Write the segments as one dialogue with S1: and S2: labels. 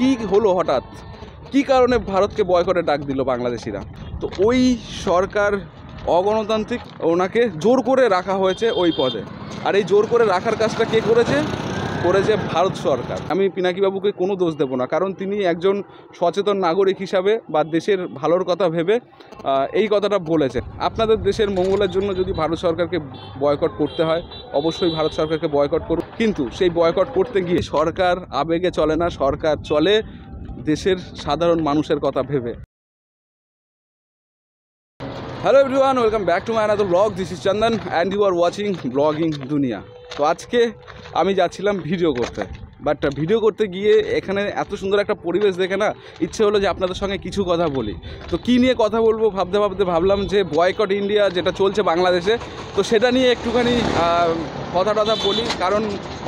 S1: কি হলো হঠাৎ, কি কারণে ভারতকে বয়কটে ডাক দিল বাংলাদেশিরা? তো ওই সরকার অগণতান্ত্রিক, ওনাকে জোর করে রাখা হয়েছে ওই পদে। আর এই জোর করে রাখার কাজটা কে করেছে? ভারত সরকার। আমি পিনাকিবাবুকে কোনো দোষ দেবো না, কারণ তিনি একজন সচেতন নাগরিক হিসাবে বা দেশের ভালোর কথা ভেবে এই কথাটা বলেছেন। আপনাদের দেশের মঙ্গলের জন্য যদি ভারত সরকারকে বয়কট করতে হয়, অবশ্যই ভারত সরকারকে বয়কট করুন, কিন্তু সেই বয়কট করতে গিয়ে সরকার আবেগে চলে না, সরকার চলে দেশের সাধারণ মানুষের কথা ভেবে। Hello everyone, welcome back to my another blog. This is Chandan and you are watching blogging Duniya. তো আজকে আমি যাচ্ছিলাম ভিডিও করতে, বাট ভিডিও করতে গিয়ে এখানে এত সুন্দর একটা পরিবেশ দেখে না ইচ্ছে হলো যে আপনাদের সঙ্গে কিছু কথা বলি। তো কী নিয়ে কথা বলবো ভাবতে ভাবতে ভাবলাম যে বয়কট ইন্ডিয়া যেটা চলছে বাংলাদেশে, তো সেটা নিয়ে একটুখানি কথা বলি। কারণ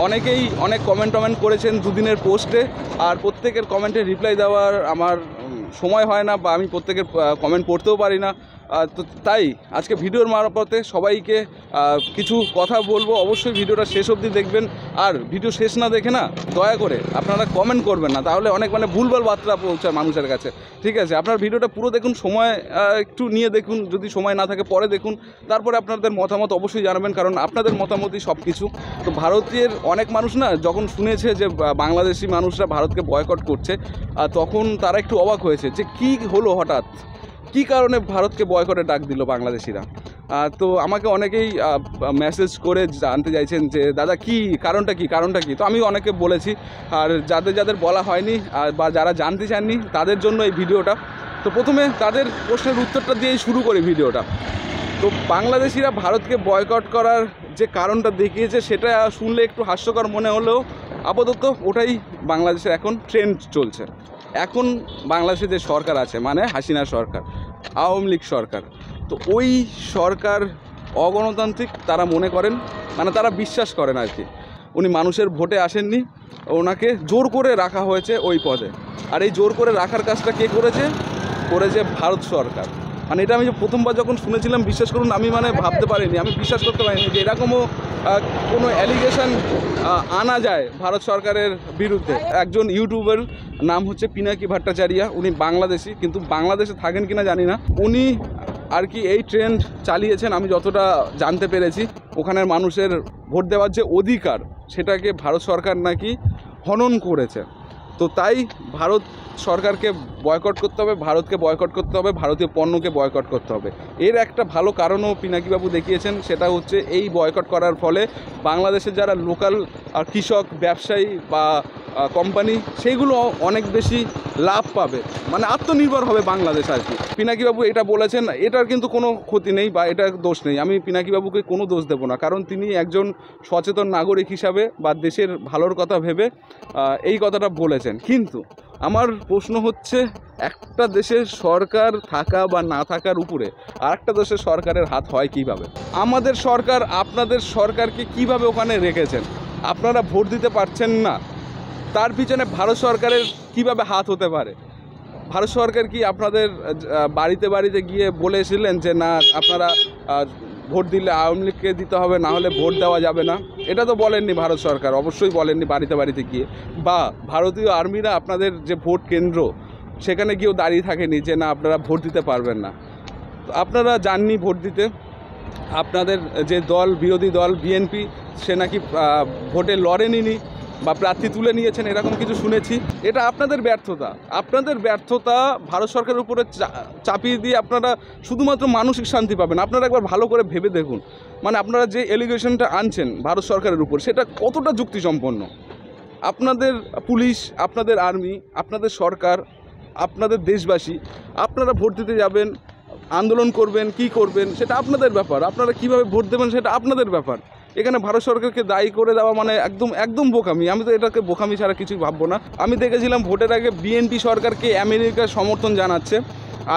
S1: অনেকেই অনেক কমেন্ট করেছেন দুদিনের পোস্টে, আর প্রত্যেকের কমেন্টে রিপ্লাই দেওয়ার আমার সময় হয় না, বা আমি প্রত্যেকের কমেন্ট পড়তেও পারি না। তো তাই আজকে ভিডিওর মারফতে সবাইকে কিছু কথা বলবো। অবশ্যই ভিডিওটা শেষ অবধি দেখবেন, আর ভিডিও শেষ না দেখে না দয়া করে আপনারা কমেন্ট করবেন না, তাহলে অনেক ভুলভাল বার্তা পৌঁছায় মানুষের কাছে। ঠিক আছে, আপনার ভিডিওটা পুরো দেখুন, সময় একটু নিয়ে দেখুন, যদি সময় না থাকে পরে দেখুন, তারপরে আপনাদের মতামত অবশ্যই জানাবেন, কারণ আপনাদের মতামতই সব কিছু। তো ভারতের অনেক মানুষ না যখন শুনেছে যে বাংলাদেশি মানুষরা ভারতকে বয়কট করছে, তখন তারা একটু অবাক হয়েছে যে কি হলো হঠাৎ, কি কারণে ভারতকে বয়কটে ডাক দিল বাংলাদেশিরা। তো আমাকে অনেকেই মেসেজ করে জানতে চাইছেন যে দাদা কি কারণটা কি। তো আমি অনেকে বলেছি, আর যাদের বলা হয়নি বা যারা জানতে চাননি তাদের জন্য এই ভিডিওটা। তো প্রথমে তাদের প্রশ্নের উত্তরটা দিয়েই শুরু করি ভিডিওটা। তো বাংলাদেশিরা ভারতকে বয়কট করার যে কারণটা দেখিয়েছে, সেটা শুনলে একটু হাস্যকর মনে হলেও আপাতত ওটাই বাংলাদেশের এখন ট্রেন্ড চলছে। এখন বাংলাদেশে যে সরকার আছে, মানে হাসিনা সরকার, আওয়ামী লীগ সরকার, তো ওই সরকার অগণতান্ত্রিক তারা মনে করেন, মানে তারা বিশ্বাস করেন আর কি। উনি মানুষের ভোটে আসেননি, ওনাকে জোর করে রাখা হয়েছে ওই পদে। আর এই জোর করে রাখার কাজটা কে করেছে ভারত সরকার। মানে এটা আমি প্রথমবার যখন শুনেছিলাম, বিশ্বাস করুন আমি ভাবতে পারিনি, আমি বিশ্বাস করতে পারিনি যে এরকমও কোনো অ্যালিগেশন আনা যায় ভারত সরকারের বিরুদ্ধে। একজন ইউটিউবের নাম হচ্ছে পিনাকি ভট্টাচার্য, উনি বাংলাদেশি, কিন্তু বাংলাদেশে থাকেন কিনা জানি না। উনি আর কি এই ট্রেন্ড চালিয়েছেন, আমি যতটা জানতে পেরেছি। ওখানের মানুষের ভোট দেওয়ার যে অধিকার, সেটাকে ভারত সরকার নাকি হনন করেছে। তো তাই ভারত সরকারকে বয়কট করতে হবে, ভারতকে বয়কট করতে হবে, ভারতীয় পণ্যকে বয়কট করতে হবে। এর একটা ভালো কারণও পিনাকিবাবু দেখিয়েছেন, সেটা হচ্ছে এই বয়কট করার ফলে বাংলাদেশের যারা লোকাল কৃষক, ব্যবসায়ী বা কোম্পানি, সেইগুলো অনেক বেশি লাভ পাবে, মানে আত্মনির্ভর হবে বাংলাদেশ আর কি। পিনাকিবাবু এটা বলেছেন, এটার কিন্তু কোনো ক্ষতি নেই বা এটার দোষ নেই। আমি পিনাকিবাবুকে কোনো দোষ দেবো না, কারণ তিনি একজন সচেতন নাগরিক হিসাবে বা দেশের ভালোর কথা ভেবে এই কথাটা বলেছেন। কিন্তু আমার প্রশ্ন হচ্ছে, একটা দেশের সরকার থাকা বা না থাকার উপরে আর একটা দেশের সরকারের হাত হয় কিভাবে? আমাদের সরকার আপনাদের সরকারকে কিভাবে ওখানে রেখেছেন? আপনারা ভোট দিতে পারছেন না, তার পিছনে ভারত সরকারের কিভাবে হাত হতে পারে? ভারত সরকার কি আপনাদের বাড়িতে গিয়ে বলেছিলেন যে না, আপনারা ভোট দিলে আওয়ামী লীগকে দিতে হবে, না হলে ভোট দেওয়া যাবে না? এটা তো বলেননি ভারত সরকার, অবশ্যই বলেননি বাড়িতে গিয়ে। বা ভারতীয় আর্মিরা আপনাদের যে ভোট কেন্দ্র, সেখানে গিয়েও দাঁড়িয়ে থাকেনি যে না আপনারা ভোট দিতে পারবেন না। আপনারা যাননি ভোট দিতে। আপনাদের যে দল, বিরোধী দল বিএনপি, সে নাকি ভোটে লড়েনি বা প্রার্থী তুলে নিয়েছেন, এরকম কিছু শুনেছি। এটা আপনাদের ব্যর্থতা ভারত সরকারের উপরে চাপিয়ে দিয়ে আপনারা শুধুমাত্র মানসিক শান্তি পাবেন। আপনারা একবার ভালো করে ভেবে দেখুন, মানে আপনারা যে এলিগেশনটা আনছেন ভারত সরকারের উপর, সেটা কতটা যুক্তিসম্পন্ন? আপনাদের পুলিশ, আপনাদের আর্মি, আপনাদের সরকার, আপনাদের দেশবাসী, আপনারা ভোট দিতে যাবেন, আন্দোলন করবেন, কি করবেন সেটা আপনাদের ব্যাপার। আপনারা কিভাবে ভোট দেবেন সেটা আপনাদের ব্যাপার। এখানে ভারত সরকারকে দায়ী করে দেওয়া মানে একদম বোকামি। আমি তো এটাকে বোকামি ছাড়া কিছুই ভাববো না। আমি দেখেছিলাম ভোটের আগে বিএনপি সরকারকে আমেরিকার সমর্থন জানাচ্ছে,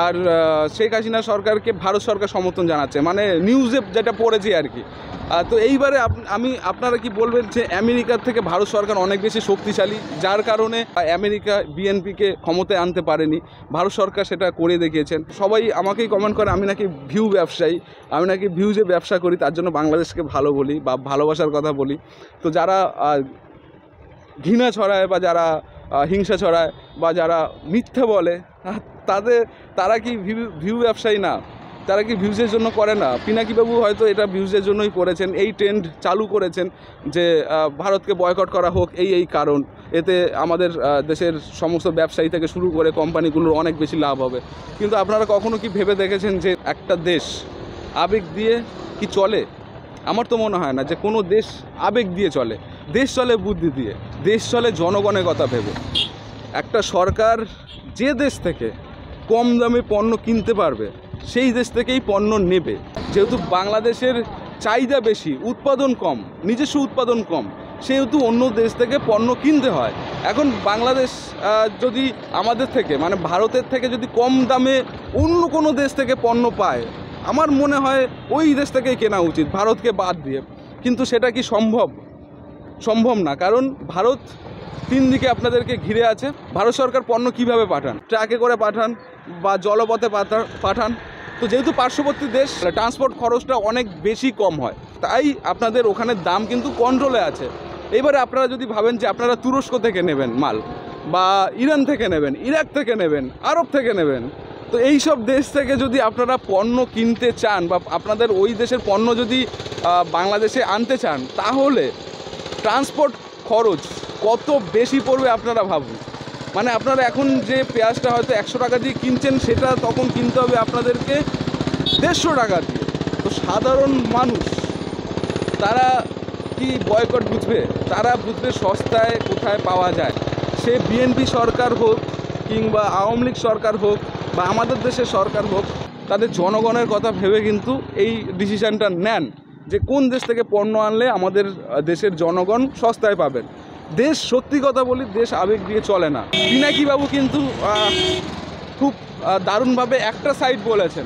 S1: আর শেখ হাসিনা সরকারকে ভারত সরকার সমর্থন জানাচ্ছে, মানে নিউজে যেটা পড়েছি আর কি। তো এইবারে আপনারা কি বলবেন যে আমেরিকার থেকে ভারত সরকার অনেক বেশি শক্তিশালী, যার কারণে আমেরিকা বিএনপিকে ক্ষমতায় আনতে পারেনি, ভারত সরকার সেটা করে দেখিয়েছেন। সবাই আমাকেই কমেন্ট করে আমি নাকি ভিউ ব্যবসায়ী, আমি নাকি ভিউজে ব্যবসা করি, তার জন্য বাংলাদেশকে ভালো বলি বা ভালোবাসার কথা বলি। তো যারা ঘৃণা ছড়ায় বা যারা হিংসা ছড়ায় বা যারা মিথ্যে বলে, তারা কি ভিউ ব্যবসায়ী না? তারা কি ভিউজের জন্য করে না? পিনাকিবাবু হয়তো এটা ভিউজের জন্যই করেছেন, এই ট্রেন্ড চালু করেছেন যে ভারতকে বয়কট করা হোক, এই কারণ, এতে আমাদের দেশের সমস্ত ব্যবসায়ী থেকে শুরু করে কোম্পানিগুলোর অনেক বেশি লাভ হবে। কিন্তু আপনারা কখনো কি ভেবে দেখেছেন যে একটা দেশ আবেগ দিয়ে কি চলে? আমার তো মনে হয় না যে কোনো দেশ আবেগ দিয়ে চলে। দেশ চলে বুদ্ধি দিয়ে, দেশ চলে জনগণের কথা ভেবে। একটা সরকার যে দেশ থেকে কম দামে পণ্য কিনতে পারবে সেই দেশ থেকেই পণ্য নেবে। যেহেতু বাংলাদেশের চাহিদা বেশি, উৎপাদন কম, নিজস্ব উৎপাদন কম, সেহেতু অন্য দেশ থেকে পণ্য কিনতে হয়। এখন বাংলাদেশ যদি আমাদের থেকে মানে ভারতের থেকে যদি কম দামে অন্য কোনো দেশ থেকে পণ্য পায়, আমার মনে হয় ওই দেশ থেকেই কেনা উচিত, ভারতকে বাদ দিয়ে। কিন্তু সেটা কি সম্ভব না, কারণ ভারত 3 দিকে আপনাদেরকে ঘিরে আছে। ভারত সরকার পণ্য কিভাবে পাঠান? ট্রাকে করে পাঠান বা জলপথে পাঠান। তো যেহেতু পার্শ্ববর্তী দেশ, ট্রান্সপোর্ট খরচটা অনেক বেশি কম হয়, তাই আপনাদের ওখানে দাম কিন্তু কন্ট্রোলে আছে। এবারে আপনারা যদি ভাবেন যে আপনারা তুরস্ক থেকে নেবেন মাল, বা ইরান থেকে নেবেন, ইরাক থেকে নেবেন, আরব থেকে নেবেন, তো এই সব দেশ থেকে যদি আপনারা পণ্য কিনতে চান বা আপনাদের ওই দেশের পণ্য যদি বাংলাদেশে আনতে চান, তাহলে ট্রান্সপোর্ট খরচ কত বেশি পড়বে আপনারা ভাবুন। মানে আপনারা এখন যে পেঁয়াজটা হয়তো 100 টাকা দিয়ে কিনছেন, সেটা তখন কিনতে হবে আপনাদেরকে 150 টাকা দিয়ে। তো সাধারণ মানুষ তারা কি বয়কট বুঝবে? তারা বুঝবে সস্তায় কোথায় পাওয়া যায়। সে বিএনপি সরকার হোক কিংবা আওয়ামী লীগ সরকার হোক বা আমাদের দেশের সরকার হোক, তাদের জনগণের কথা ভেবে কিন্তু এই ডিসিশানটা নেন যে কোন দেশ থেকে পণ্য আনলে আমাদের দেশের জনগণ সস্তায় পাবেন। দেশ, সত্যি কথা বলি, দেশ আবেগ দিয়ে চলে না। পিনাকিবাবু কিন্তু খুব দারুণভাবে একটা সাইড বলেছেন,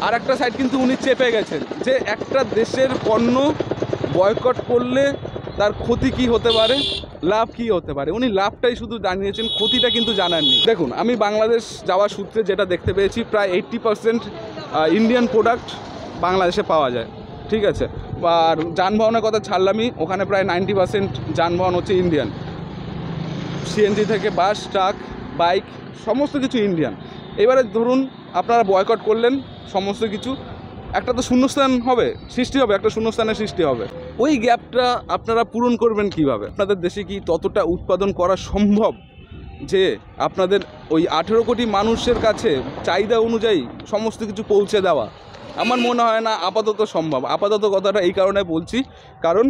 S1: আর একটা সাইড কিন্তু উনি চেপে গেছেন যে একটা দেশের পণ্য বয়কট করলে তার ক্ষতি কি হতে পারে, লাভ কি হতে পারে। উনি লাভটাই শুধু জানিয়েছেন, ক্ষতিটা কিন্তু জানাননি। দেখুন, আমি বাংলাদেশ যাওয়ার সূত্রে যেটা দেখতে পেয়েছি, প্রায় 80% ইন্ডিয়ান প্রোডাক্ট বাংলাদেশে পাওয়া যায়, ঠিক আছে। আর যানবাহনের কথা ছাড়লামই, ওখানে প্রায় 90% যানবাহন হচ্ছে ইন্ডিয়ান। সিএনজি থেকে বাস, ট্রাক, বাইক, সমস্ত কিছু ইন্ডিয়ান। এবারে ধরুন আপনারা বয়কট করলেন, সমস্ত কিছু, একটা তো শূন্যস্থান সৃষ্টি হবে, একটা শূন্যস্থানের সৃষ্টি হবে। ওই গ্যাপটা আপনারা পূরণ করবেন কিভাবে? আপনাদের দেশে কি ততটা উৎপাদন করা সম্ভব যে আপনাদের ওই 18 কোটি মানুষের কাছে চাহিদা অনুযায়ী সমস্ত কিছু পৌঁছে দেওয়া? আমার মনে হয় না আপাতত সম্ভব। আপাতত কথাটা এই কারণে বলছি, কারণ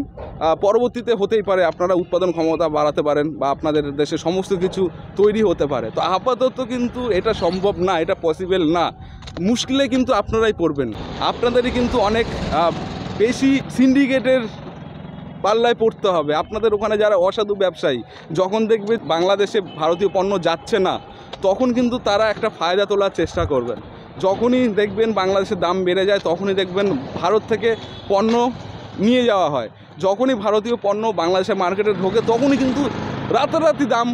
S1: পরবর্তীতে হতেই পারে আপনারা উৎপাদন ক্ষমতা বাড়াতে পারেন বা আপনাদের দেশে সমস্ত কিছু তৈরি হতে পারে। তো আপাতত কিন্তু এটা সম্ভব না, এটা পসিবল না। মুশকিলে কিন্তু আপনারাই পড়বেন, আপনাদেরই কিন্তু অনেক বেশি সিন্ডিকেটের পাল্লায় পড়তে হবে। আপনাদের ওখানে যারা অসাধু ব্যবসায়ী, যখন দেখবে বাংলাদেশে ভারতীয় পণ্য যাচ্ছে না, তখন কিন্তু তারা একটা ফায়দা তোলার চেষ্টা করবেন। যখনই দেখবেন বাংলাদেশের দাম বেড়ে যায়, তখনই দেখবেন ভারত থেকে পণ্য নিয়ে যাওয়া হয়। যখনই ভারতীয় পণ্য বাংলাদেশের মার্কেটে ঢোকে, তখনই কিন্তু রাতারাতি দাম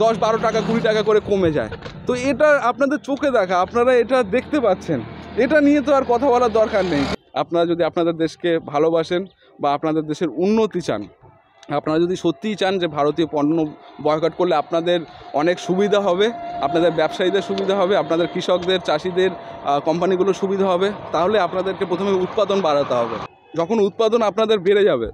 S1: 10-12 টাকা 20 টাকা করে কমে যায়। তো এটা আপনাদের চোখে দেখা, আপনারা এটা দেখতে পাচ্ছেন। এটা নিয়ে তো আর কথা বলার দরকার নেই। আপনারা যদি আপনাদের দেশকে ভালোবাসেন বা আপনাদের দেশের উন্নতি চান, আপনারা যদি সত্যিই চান যে ভারতীয় পণ্য বয়কট করলে আপনাদের অনেক সুবিধা হবে, আপনাদের ব্যবসায়ীদের সুবিধা হবে, আপনাদের কৃষকদের, চাষিদের, কোম্পানিগুলোর সুবিধা হবে, তাহলে আপনাদেরকে প্রথমে উৎপাদন বাড়াতে হবে। যখন উৎপাদন আপনাদের বেড়ে যাবে,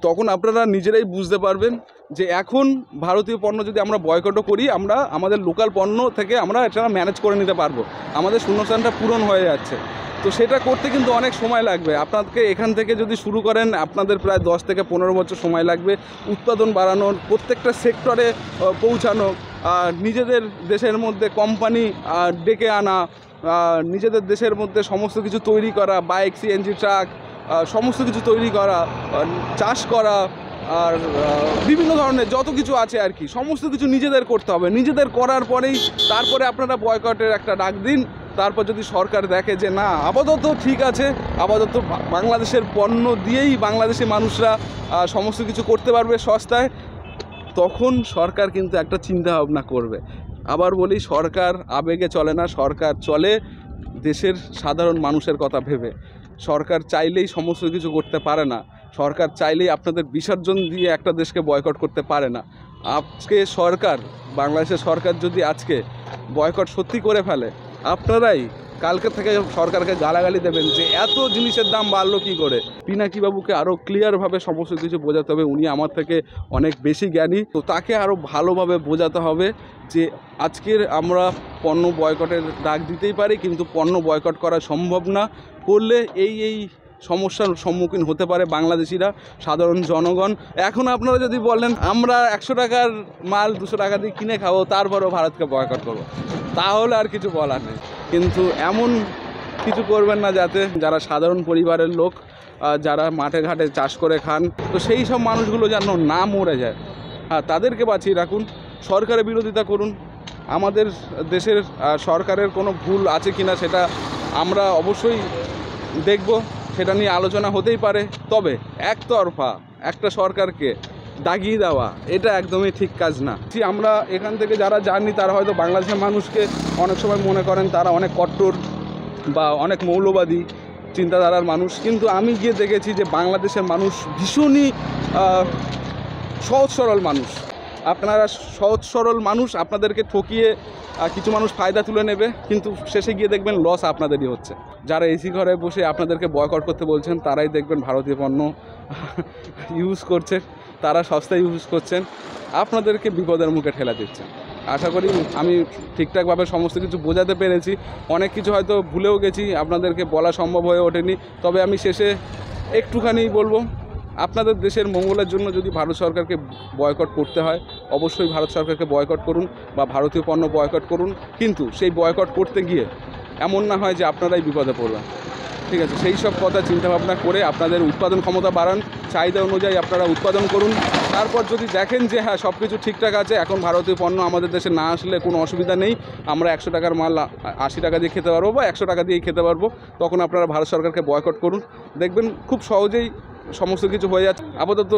S1: তখন আপনারা নিজেরাই বুঝতে পারবেন যে এখন ভারতীয় পণ্য যদি আমরা বয়কটও করি, আমরা আমাদের লোকাল পণ্য থেকে আমরা এটা ম্যানেজ করে নিতে পারবো। আমাদের শূন্যস্থানটা পূরণ হয়ে যাচ্ছে। তো সেটা করতে কিন্তু অনেক সময় লাগবে। আপনাকে এখান থেকে যদি শুরু করেন, আপনাদের প্রায় 10 থেকে 15 বছর সময় লাগবে উৎপাদন বাড়ানোর, প্রত্যেকটা সেক্টরে পৌঁছানো, নিজেদের দেশের মধ্যে কোম্পানি ডেকে আনা, নিজেদের দেশের মধ্যে সমস্ত কিছু তৈরি করা, বাইক, সিএনজি, ট্রাক, সমস্ত কিছু তৈরি করা, চাষ করা, আর বিভিন্ন ধরনের যত কিছু আছে আর কি, সমস্ত কিছু নিজেদের করতে হবে। নিজেদের করার পরেই তারপরে আপনারা বয়কটের একটা ডাক দিন। তারপর যদি সরকার দেখে যে না, আপাতত ঠিক আছে, আপাতত বাংলাদেশের পণ্য দিয়েই বাংলাদেশের মানুষরা সমস্ত কিছু করতে পারবে সস্তায়, তখন সরকার কিন্তু একটা চিন্তা ভাবনা করবে। আবার বলি, সরকার আবেগে চলে না, সরকার চলে দেশের সাধারণ মানুষের কথা ভেবে। সরকার চাইলেই সমস্ত কিছু করতে পারে না, সরকার চাইলেই আপনাদের বিসর্জন দিয়ে একটা দেশকে বয়কট করতে পারে না। আজকে সরকার, বাংলাদেশের সরকার যদি আজকে বয়কট সত্যি করে ফেলে, আপনারাই কালকে থেকে সরকারকে গালাগালি দেবেন যে এত জিনিসের দাম বাড়লো কী করে। পিনাকিবাবুকে আরও ক্লিয়ারভাবে সমস্ত কিছু বোঝাতে হবে। উনি আমার থেকে অনেক বেশি জ্ঞানী, তো তাকে আরও ভালোভাবে বোঝাতে হবে যে আজকের আমরা পণ্য বয়কটের ডাক দিতেই পারি, কিন্তু পণ্য বয়কট করা সম্ভব না। করলে এই সমস্যার সম্মুখীন হতে পারে বাংলাদেশিরা, সাধারণ জনগণ। এখন আপনারা যদি বলেন আমরা 100 টাকার মাল 200 টাকা দিয়ে কিনে খাবো, তারপরেও ভারতকে বয়কট করবো, তাহলে আর কিছু বলার নেই। কিন্তু এমন কিছু করবেন না যাতে যারা সাধারণ পরিবারের লোক, যারা মাঠে ঘাটে চাষ করে খান, তো সেই সব মানুষগুলো যেন না মরে যায়। হ্যাঁ, তাদেরকে বাঁচিয়ে রাখুন, সরকারের বিরোধিতা করুন। আমাদের দেশের সরকারের কোনো ভুল আছে কি না সেটা আমরা অবশ্যই দেখব, সেটা নিয়ে আলোচনা হতেই পারে। তবে একতরফা একটা সরকারকে দাগিয়ে দেওয়া এটা একদমই ঠিক কাজ না। আমরা এখান থেকে যারা জানি তারা হয়তো বাংলাদেশের মানুষকে অনেক সময় মনে করেন তারা অনেক কট্টর বা অনেক মৌলবাদী চিন্তাধারার মানুষ, কিন্তু আমি গিয়ে দেখেছি যে বাংলাদেশের মানুষ ভীষণই সহজ সরল মানুষ। আপনারা সহজ সরল মানুষ, আপনাদেরকে ঠকিয়ে কিছু মানুষ ফায়দা তুলে নেবে, কিন্তু শেষে গিয়ে দেখবেন লস আপনাদেরই হচ্ছে। যারা এসি ঘরে বসে আপনাদেরকে বয়কট করতে বলছেন তারাই দেখবেন ভারতীয় পণ্য ইউজ করছে, তারা সস্তায় ইউজ করছেন, আপনাদেরকে বিপদের মুখে ঠেলা দিচ্ছেন। আশা করি আমি ঠিকঠাকভাবে সমস্ত কিছু বোঝাতে পেরেছি। অনেক কিছু হয়তো ভুলেও গেছি, আপনাদেরকে বলা সম্ভব হয়ে ওঠেনি। তবে আমি শেষে একটুখানি বলবো, আপনাদের দেশের মঙ্গলের জন্য যদি ভারত সরকারকে বয়কট করতে হয়, অবশ্যই ভারত সরকারকে বয়কট করুন বা ভারতীয় পণ্য বয়কট করুন, কিন্তু সেই বয়কট করতে গিয়ে এমন না হয় যে আপনারাই বিপদে পড়বেন। ঠিক আছে, সেই সব কথা চিন্তাভাবনা করে আপনাদের উৎপাদন ক্ষমতা বাড়ান, চাহিদা অনুযায়ী আপনারা উৎপাদন করুন। তারপর যদি দেখেন যে হ্যাঁ সব কিছু ঠিকঠাক আছে, এখন ভারতীয় পণ্য আমাদের দেশে না আসলে কোনো অসুবিধা নেই, আমরা 100 টাকার মাল 80 টাকা দিয়ে খেতে পারবো বা 100 টাকা দিয়েই খেতে পারবো, তখন আপনারা ভারত সরকারকে বয়কট করুন। দেখবেন খুব সহজেই সমস্ত কিছু হয়ে যাচ্ছে। আপাতত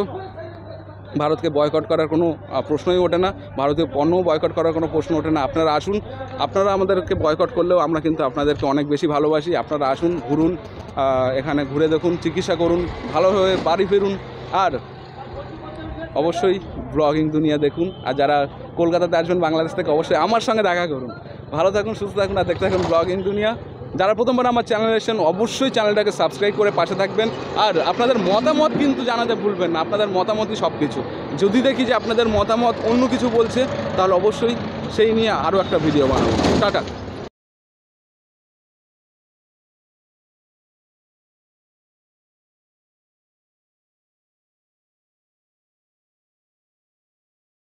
S1: ভারতকে বয়কট করার কোনো প্রশ্নই ওঠে না, ভারতীয় পণ্যও বয়কট করার কোনো প্রশ্ন ওঠে না। আপনারা আসুন, আপনারা আমাদেরকে বয়কট করলেও আমরা কিন্তু আপনাদেরকে অনেক বেশি ভালোবাসি। আপনারা আসুন, ঘুরুন, এখানে ঘুরে দেখুন, চিকিৎসা করুন, ভালো হয়ে বাড়ি ফিরুন। আর অবশ্যই ব্লগিং দুনিয়া দেখুন। আর যারা কলকাতাতে আসবেন বাংলাদেশ থেকে, অবশ্যই আমার সঙ্গে দেখা করুন। ভালো থাকুন, সুস্থ থাকুন, আর দেখতে থাকুন ব্লগিং দুনিয়া। যারা প্রথমবার আমার চ্যানেলে এসেছেন অবশ্যই চ্যানেলটাকে সাবস্ক্রাইব করে পাশে থাকবেন। আর আপনাদের মতামত কিন্তু জানাতে ভুলবেন না, আপনাদের মতামতই সব কিছু। যদি দেখি যে আপনাদের মতামত অন্য কিছু বলছে, তাহলে অবশ্যই সেই নিয়ে আরও একটা ভিডিও বানাবো। টাটা।